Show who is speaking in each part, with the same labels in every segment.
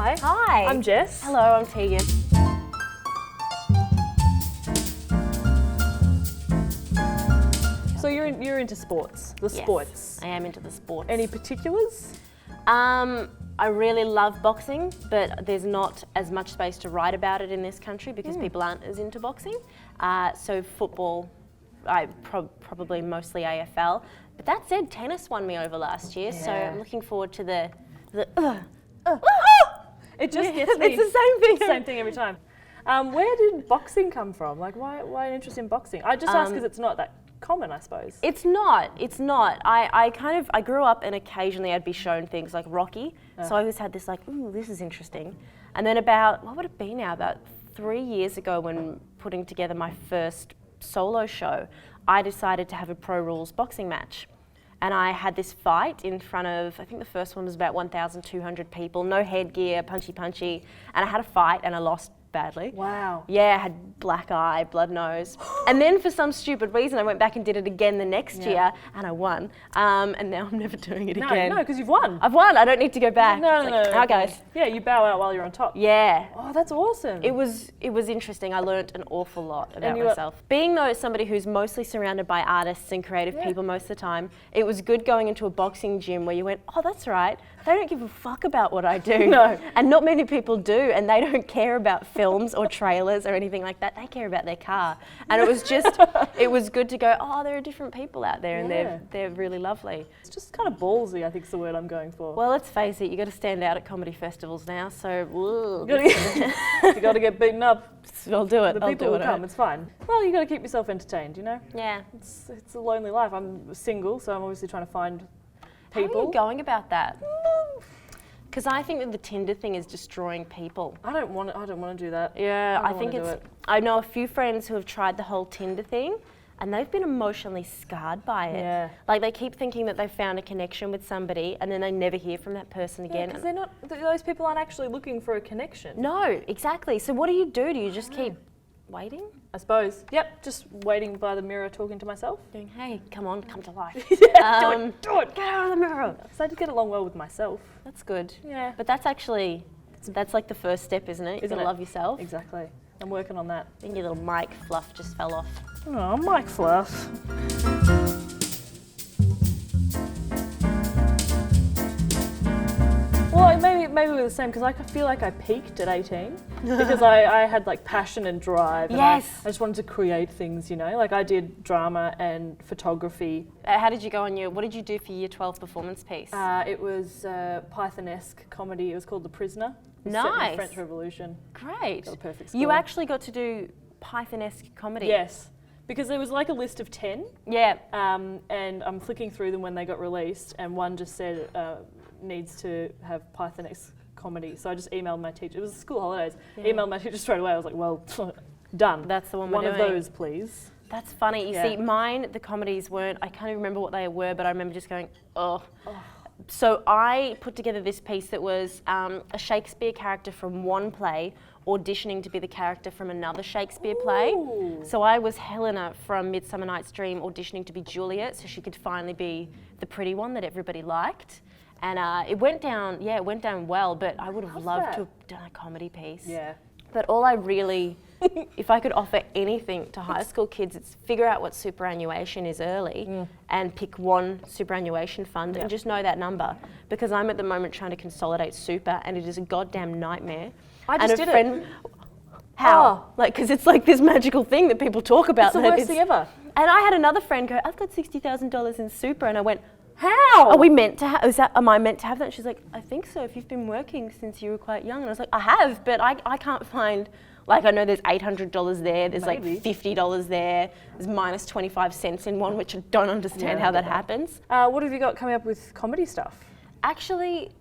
Speaker 1: Hi.
Speaker 2: Hi.
Speaker 1: I'm Jess.
Speaker 2: Hello, I'm Tegan.
Speaker 1: So you're into sports, the sports.
Speaker 2: I am into the sports.
Speaker 1: Any particulars?
Speaker 2: I really love boxing, but there's not as much space to write about it in this country because people aren't as into boxing. So football, probably mostly AFL. But that said, tennis won me over last year, so I'm looking forward to the
Speaker 1: It just gets me.
Speaker 2: It's the same thing.
Speaker 1: Same thing every time. Where did boxing come from? Like, why an interest in boxing? I just ask because it's not that common, I suppose.
Speaker 2: It's not. I grew up and occasionally I'd be shown things like Rocky. So I always had this like, ooh, this is interesting. And then what would it be now? About 3 years ago when putting together my first solo show, I decided to have a pro rules boxing match. And I had this fight in front of, I think the first one was about 1,200 people, no headgear, punchy. And I had a fight and I lost badly.
Speaker 1: Wow.
Speaker 2: Yeah, I had black eye, blood nose. And then for some stupid reason, I went back and did it again the next year and I won. And now I'm never doing it again.
Speaker 1: No, because you've won.
Speaker 2: I've won, I don't need to go back.
Speaker 1: No.
Speaker 2: Hi guys.
Speaker 1: Yeah, you bow out while you're on top.
Speaker 2: Yeah.
Speaker 1: Oh, that's awesome.
Speaker 2: It was interesting. I learnt an awful lot about myself. Being though somebody who's mostly surrounded by artists and creative people most of the time, it was good going into a boxing gym where you went, oh, that's right. They don't give a fuck about what I do.
Speaker 1: No.
Speaker 2: And not many people do, and they don't care about films or trailers or anything like that. They care about their car. And it was just, it was good to go, oh, there are different people out there and they're really lovely.
Speaker 1: It's just kind of ballsy, I think is the word I'm going for.
Speaker 2: Well, let's face it, you got to stand out at comedy festivals now, so
Speaker 1: You got to get beaten up.
Speaker 2: I'll do it.
Speaker 1: The
Speaker 2: I'll
Speaker 1: people
Speaker 2: do
Speaker 1: will
Speaker 2: it.
Speaker 1: come. It's fine. Well, you got to keep yourself entertained, you know.
Speaker 2: Yeah.
Speaker 1: It's a lonely life. I'm single, so I'm obviously trying to find people.
Speaker 2: How are you going about that? Because I think that the Tinder thing is destroying people.
Speaker 1: I don't want to do that.
Speaker 2: Yeah, I think
Speaker 1: it's.
Speaker 2: I know a few friends who have tried the whole Tinder thing, and they've been emotionally scarred by it.
Speaker 1: Yeah.
Speaker 2: Like they keep thinking that they've found a connection with somebody, and then they never hear from that person again.
Speaker 1: Because they're not. Those people aren't actually looking for a connection.
Speaker 2: No, exactly. So what do? Do you just keep waiting?
Speaker 1: I suppose. Yep. Just waiting by the mirror, talking to myself.
Speaker 2: Doing, hey, come on, come to life.
Speaker 1: Do it.
Speaker 2: Get out of the mirror.
Speaker 1: So I did get along well with myself.
Speaker 2: That's good.
Speaker 1: Yeah.
Speaker 2: But that's like the first step, isn't it? You gotta love yourself.
Speaker 1: Exactly. I'm working on that.
Speaker 2: I think your little mic fluff just fell off.
Speaker 1: Oh, Mike Fluff. Well, maybe we're the same because I feel like I peaked at 18 because I had like passion and drive. And
Speaker 2: Yes.
Speaker 1: I just wanted to create things, you know. Like I did drama and photography.
Speaker 2: How did you go on what did you do for your 12 performance piece?
Speaker 1: It was Python-esque comedy. It was called The Prisoner. It was set in
Speaker 2: Nice.
Speaker 1: the French Revolution.
Speaker 2: Great.
Speaker 1: Got a perfect
Speaker 2: You
Speaker 1: score.
Speaker 2: actually got to do Python-esque comedy.
Speaker 1: Yes. Because there was like a list of 10.
Speaker 2: Yeah.
Speaker 1: And I'm flicking through them when they got released, and one just said needs to have Python-esque comedy. So I just emailed my teacher. It was school holidays. Emailed my teacher straight away. I was like, well, done.
Speaker 2: That's the one we're
Speaker 1: One of
Speaker 2: doing.
Speaker 1: those, please.
Speaker 2: That's funny. You see, mine, the comedies weren't, I can't even remember what they were, but I remember just going, oh. So I put together this piece that was a Shakespeare character from one play auditioning to be the character from another Shakespeare play. So I was Helena from Midsummer Night's Dream auditioning to be Juliet so she could finally be the pretty one that everybody liked. And it went down well, but I would have loved to have done a comedy piece.
Speaker 1: Yeah.
Speaker 2: But all I really, if I could offer anything to high school kids, it's figure out what superannuation is early and pick one superannuation fund and just know that number. Because I'm at the moment trying to consolidate super and it is a goddamn nightmare.
Speaker 1: I just did it.
Speaker 2: How? Like, because it's like this magical thing that people talk about.
Speaker 1: It's the worst thing ever.
Speaker 2: And I had another friend go, I've got $60,000 in super, and I went,
Speaker 1: how?
Speaker 2: Are we meant to have, am I meant to have that? And she's like, I think so, if you've been working since you were quite young. And I was like, I have, but I can't find, like I know there's $800 there, there's like $50 there, there's minus 25 cents in one, which I don't understand how that happens.
Speaker 1: What have you got coming up with comedy stuff?
Speaker 2: Actually,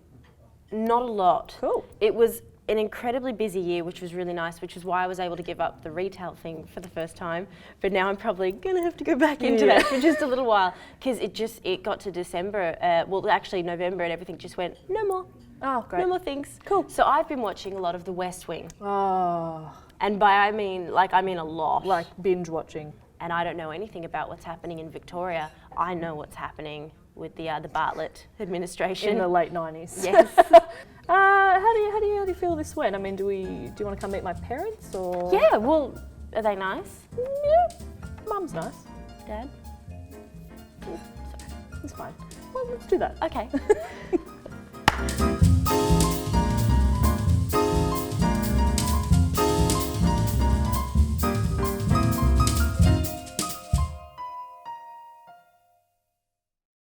Speaker 2: not a lot.
Speaker 1: Cool.
Speaker 2: It was an incredibly busy year, which was really nice, which is why I was able to give up the retail thing for the first time. But now I'm probably gonna have to go back into that for just a little while, because it got to December, well actually November, and everything just went, no more.
Speaker 1: Oh, great.
Speaker 2: No more things.
Speaker 1: Cool.
Speaker 2: So I've been watching a lot of The West Wing.
Speaker 1: Oh.
Speaker 2: And by I mean a lot.
Speaker 1: Like binge watching.
Speaker 2: And I don't know anything about what's happening in Victoria. I know what's happening with the Bartlett administration.
Speaker 1: In the late 90s.
Speaker 2: Yes.
Speaker 1: How do you feel this went? I mean, do you want to come meet my parents or?
Speaker 2: Yeah, well, are they nice?
Speaker 1: Yeah, Mum's nice.
Speaker 2: Dad?
Speaker 1: It's fine. Well, let's do that.
Speaker 2: Okay.